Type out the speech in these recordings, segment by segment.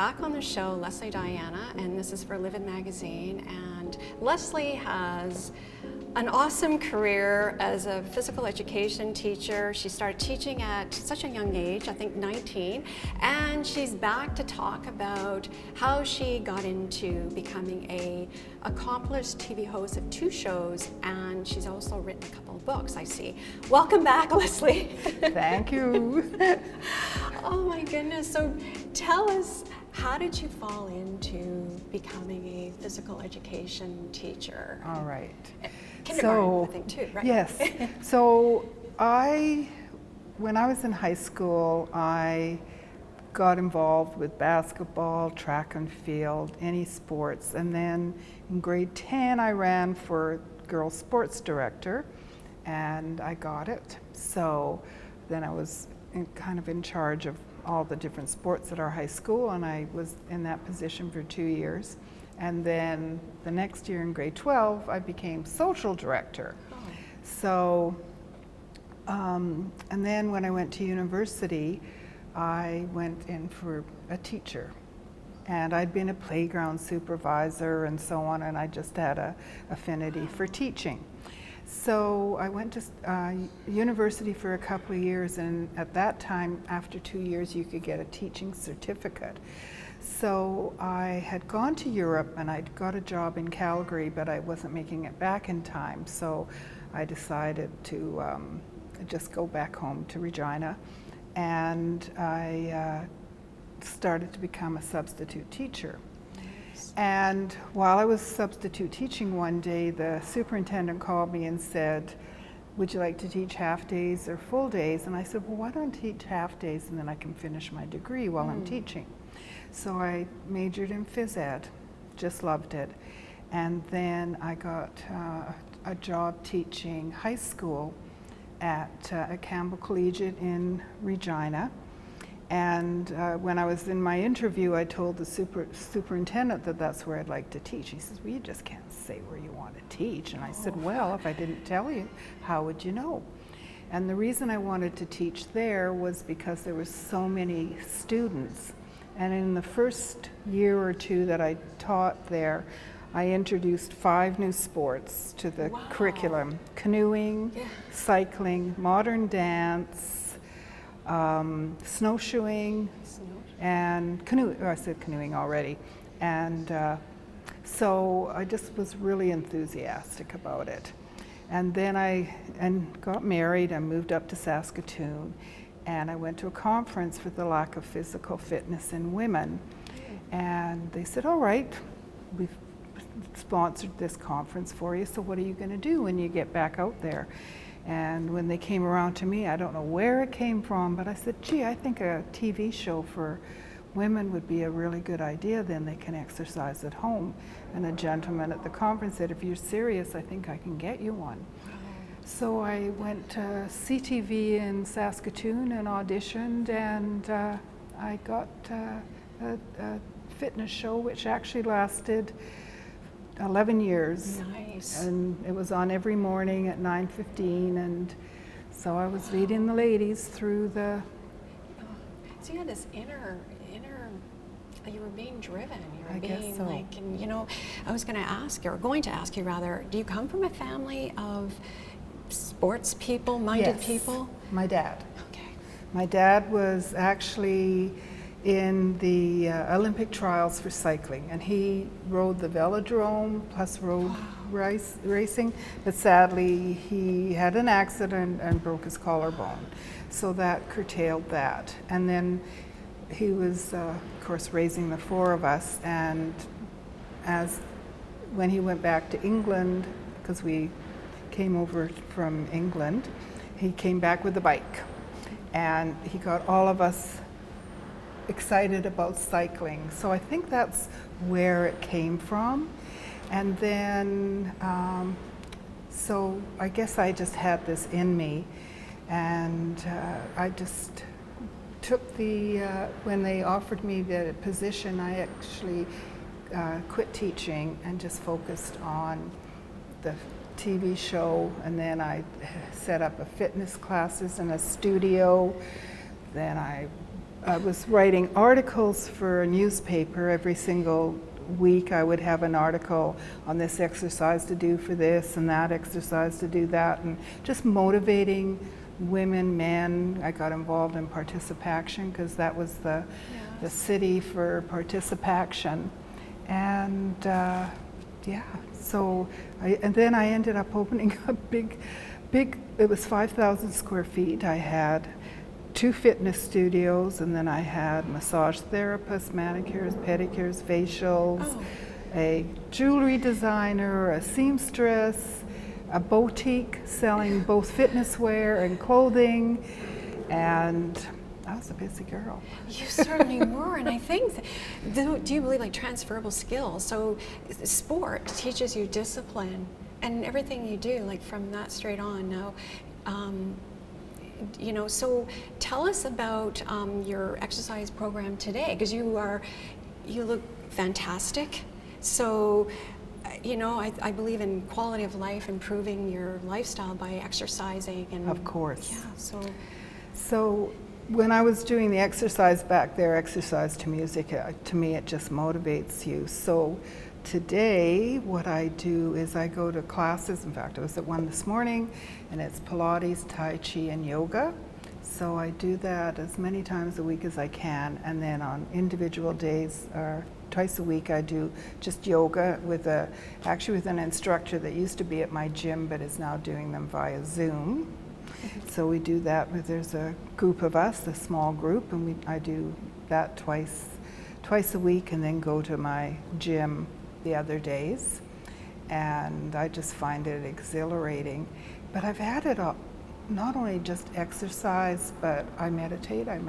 back on the show Lesley Diana, and this is for Live In Magazine. And Lesley has an awesome career as a physical education teacher. She started teaching at such a young age, I think 19, and she's back to talk about how she got into becoming a accomplished TV host of 2 shows, and she's also written a couple of books, I see. Welcome back, Lesley. Thank you. Oh my goodness, so tell us, how did you fall into becoming a physical education teacher? All right. Kindergarten, I think, too, right? Yes. So when I was in high school, I got involved with basketball, track and field, any sports. And then in grade 10, I ran for girls sports director, and I got it. So then I was kind of in charge of all the different sports at our high school, and I was in that position for 2 years. And then the next year in grade 12, I became social director. Oh. So, and then when I went to university, I went in for a teacher. And I'd been a playground supervisor and so on, and I just had an affinity for teaching. So I went to university for a couple of years, and at that time, after 2 years, you could get a teaching certificate. So I had gone to Europe, and I'd got a job in Calgary, but I wasn't making it back in time. So I decided to just go back home to Regina, and I started to become a substitute teacher. And while I was substitute teaching one day, the superintendent called me and said, "Would you like to teach half days or full days?" And I said, "Well, why don't I teach half days, and then I can finish my degree while I'm teaching." So I majored in phys ed, just loved it. And then I got a job teaching high school at Campbell Collegiate in Regina. And when I was in my interview, I told the superintendent that that's where I'd like to teach. He says, "Well, you just can't say where you want to teach." And I said, "Well, if I didn't tell you, how would you know?" And the reason I wanted to teach there was because there were so many students. And in the first year or 2 that I taught there, I introduced 5 new sports to the curriculum: canoeing, cycling, modern dance, snowshoeing, and canoe. I said canoeing already. And so I just was really enthusiastic about it. And then I got married and moved up to Saskatoon, and I went to a conference for the lack of physical fitness in women. And they said, "All right, we've sponsored this conference for you, so what are you going to do when you get back out there?" And when they came around to me, I don't know where it came from, but I said, "Gee, I think a TV show for women would be a really good idea. Then they can exercise at home." And a gentleman at the conference said, "If you're serious, I think I can get you one." So I went to CTV in Saskatoon and auditioned, and I got a fitness show which actually lasted 11 years. Nice. And it was on every morning at 9:15, and so I was leading the ladies through the... So you had this inner, you were being driven. You were I guess being so. like, and you know, I was going to ask you rather, do you come from a family of sports people, minded Yes, people? my dad. Okay. My dad was actually in the Olympic trials for cycling, and he rode the velodrome plus road racing, but sadly he had an accident and broke his collarbone, so that curtailed that. And then he was of course raising the 4 of us, and when he went back to England, because we came over from England, he came back with a bike, and he got all of us excited about cycling. So I think that's where it came from. And then, so I guess I just had this in me, and I just took when they offered me the position, I actually quit teaching and just focused on the TV show, and then I set up a fitness classes and a studio. Then I I was writing articles for a newspaper. Every single week I would have an article on this exercise to do for this and that exercise to do that, and just motivating women, men. I got involved in Participaction because that was the city for Participaction. And yeah, so and then I ended up opening a big, it was 5,000 square feet. I had 2 fitness studios, and then I had massage therapists, manicures, pedicures, facials, a jewelry designer, a seamstress, a boutique selling both fitness wear and clothing, and I was a busy girl. You certainly were, and I think, do you believe like transferable skills? So sport teaches you discipline and everything you do, like from that straight on. Now, you know, so tell us about your exercise program today, because you look fantastic. So, you know, I believe in quality of life, improving your lifestyle by exercising. And of course. Yeah, so when I was doing the exercise back there, exercise to music, to me it just motivates you. So today what I do is I go to classes. In fact, I was at one this morning, and it's Pilates, Tai Chi, and yoga. So I do that as many times a week as I can, and then on individual days, twice a week, I do just yoga actually with an instructor that used to be at my gym but is now doing them via Zoom. So we do that there's a group of us, a small group, and I do that twice a week, and then go to my gym the other days. And I just find it exhilarating. But I've added up not only just exercise, but I meditate. I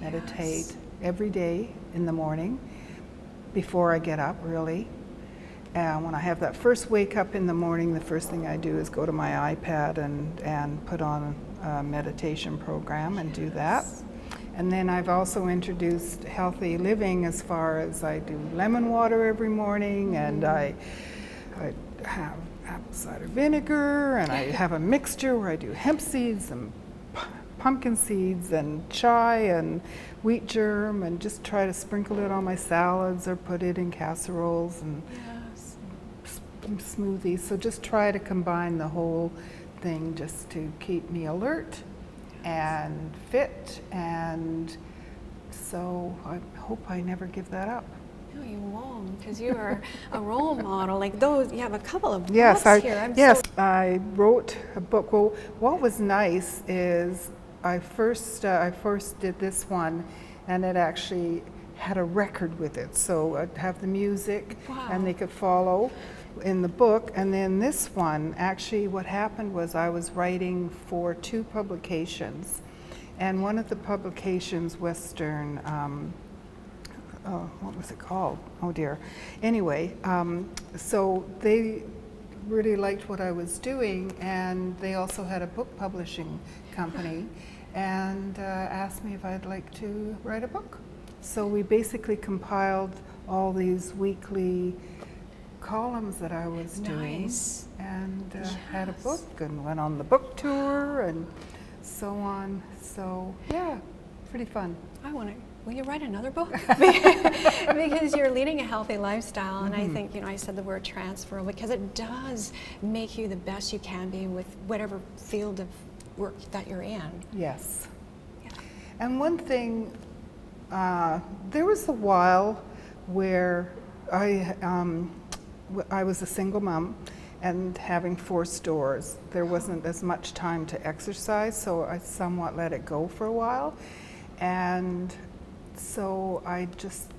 meditate every day in the morning before I get up, really. And when I have that first wake up in the morning, the first thing I do is go to my iPad and put on a meditation program and do that. And then I've also introduced healthy living, as far as I do lemon water every morning, and I have apple cider vinegar, and I have a mixture where I do hemp seeds and pumpkin seeds and chai and wheat germ, and just try to sprinkle it on my salads or put it in casseroles and smoothies. So just try to combine the whole thing just to keep me alert and fit, and so I hope I never give that up. No, you won't, because you are a role model. Like those, you have a couple of books here. I wrote a book. Well, what was nice is I first did this one, and it actually had a record with it. So I'd have the music, and they could follow in the book. And then this one, actually what happened was I was writing for 2 publications, and one of the publications, Western, what was it called? Oh dear. Anyway, so they really liked what I was doing, and they also had a book publishing company, and asked me if I'd like to write a book. So we basically compiled all these weekly columns that I was doing, and had a book, and went on the book tour and so on. So yeah, pretty fun. Will you write another book? Because you're leading a healthy lifestyle, and I think, you know, I said the word transfer because it does make you the best you can be with whatever field of work that you're in. Yes. Yeah. And one thing, there was a while where I was a single mom and having 4 stores. There wasn't as much time to exercise, so I somewhat let it go for a while. And so I just,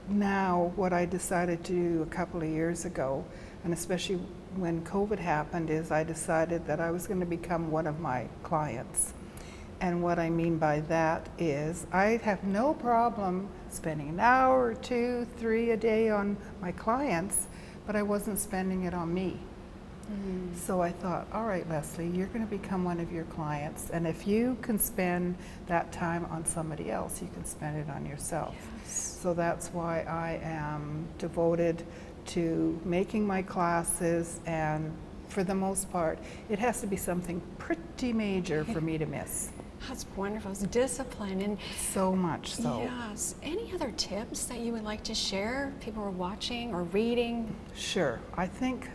now what I decided to do a couple of years ago, and especially when COVID happened, is I decided that I was going to become one of my clients. And what I mean by that is I have no problem spending an hour or 2, 3 a day on my clients, but I wasn't spending it on me. So I thought, all right, Lesley, you're going to become one of your clients, and if you can spend that time on somebody else, you can spend it on yourself. So that's why I am devoted to making my classes, and for the most part, it has to be something pretty major for me to miss. That's wonderful. It's discipline. And So much so. yes. Any other tips that you would like to share? People are watching or reading. Sure. I think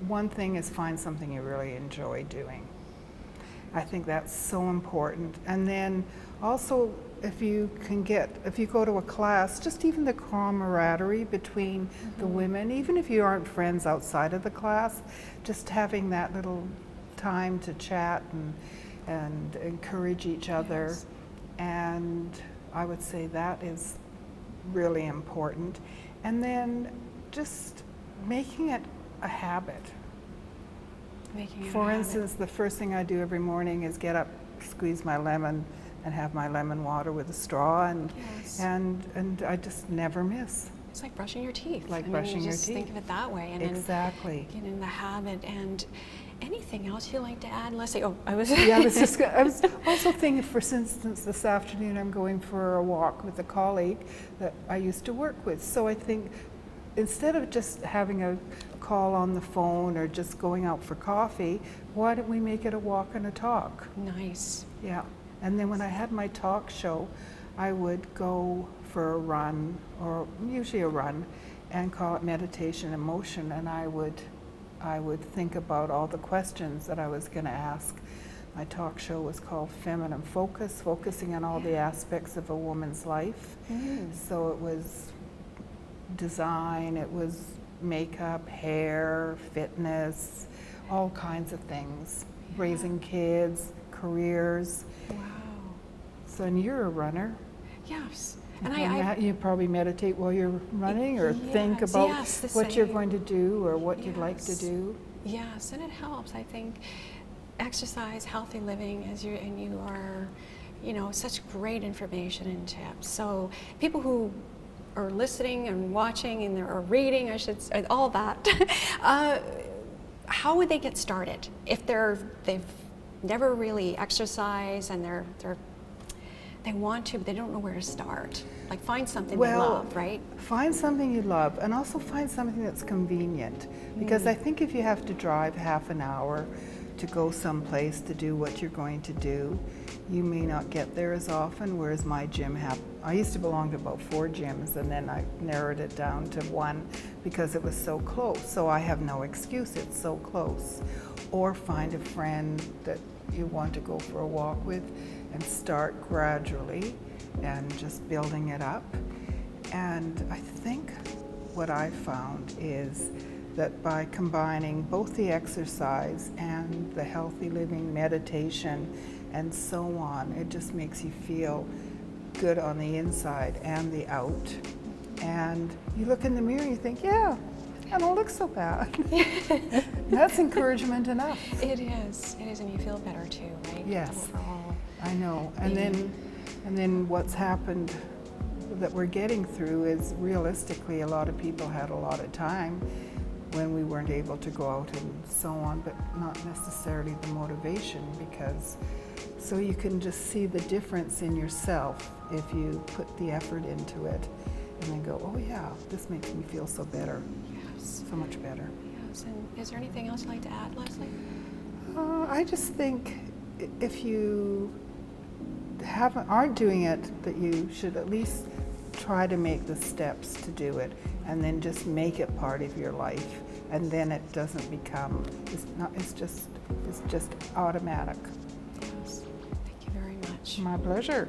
one thing is find something you really enjoy doing. I think that's so important. And then also, if you go to a class, just even the camaraderie between the women, even if you aren't friends outside of the class, just having that little time to chat and encourage each other. Yes. And I would say that is really important. And then just making it a habit. Making it a For habit. instance, the first thing I do every morning is get up, squeeze my lemon, and have my lemon water with a straw, Yes. and I just never miss. It's like brushing your teeth. Like I mean, brushing you your just think teeth. of it that way, and Exactly. then get in the habit. And anything else you'd like to add, Leslie? Oh, I was. Yeah, I was also thinking, for instance, this afternoon I'm going for a walk with a colleague that I used to work with. So I think instead of just having a call on the phone or just going out for coffee, why don't we make it a walk and a talk? Nice. Yeah. And then when I had my talk show, I would go for a run, or usually a run, and call it meditation in motion, and I would think about all the questions that I was going to ask. My talk show was called Feminine Focus, focusing on all the aspects of a woman's life. So it was design, it was makeup, hair, fitness, all kinds of things, raising kids, careers. Wow. So, and you're a runner. Yes. And And you probably meditate while you're running, or think Yes, about yes, the what you're same. going to do or what you'd like to Yes. do. Yes, and it helps. I think exercise, healthy living, you are, such great information and tips. So people who are listening and watching or reading, I should say, all that. How would they get started if they've never really exercised and they want to, but they don't know where to start? Like, find something they love, right? Find something you love, and also find something that's convenient. Because I think if you have to drive half an hour to go someplace to do what you're going to do, you may not get there as often, whereas my gym I used to belong to about 4 gyms, and then I narrowed it down to 1 because it was so close. So I have no excuse, it's so close. Or find a friend that you want to go for a walk with and start gradually and just building it up. And I think what I found is that by combining both the exercise and the healthy living, meditation, and so on, it just makes you feel good on the inside and the out. And you look in the mirror and you think, yeah, I don't look so bad. That's encouragement enough. It is, and you feel better too, right? Yes. Overall. I know. And then what's happened that we're getting through is, realistically, a lot of people had a lot of time when we weren't able to go out and so on, but not necessarily the motivation, because so you can just see the difference in yourself if you put the effort into it and then go, oh yeah, this makes me feel so better, Yes. so much better. Yes. And is there anything else you'd like to add, Leslie? I just think if you aren't doing it, that you should at least try to make the steps to do it, and then just make it part of your life, and then it doesn't become, it's just automatic. Yes. Thank you very much. My pleasure.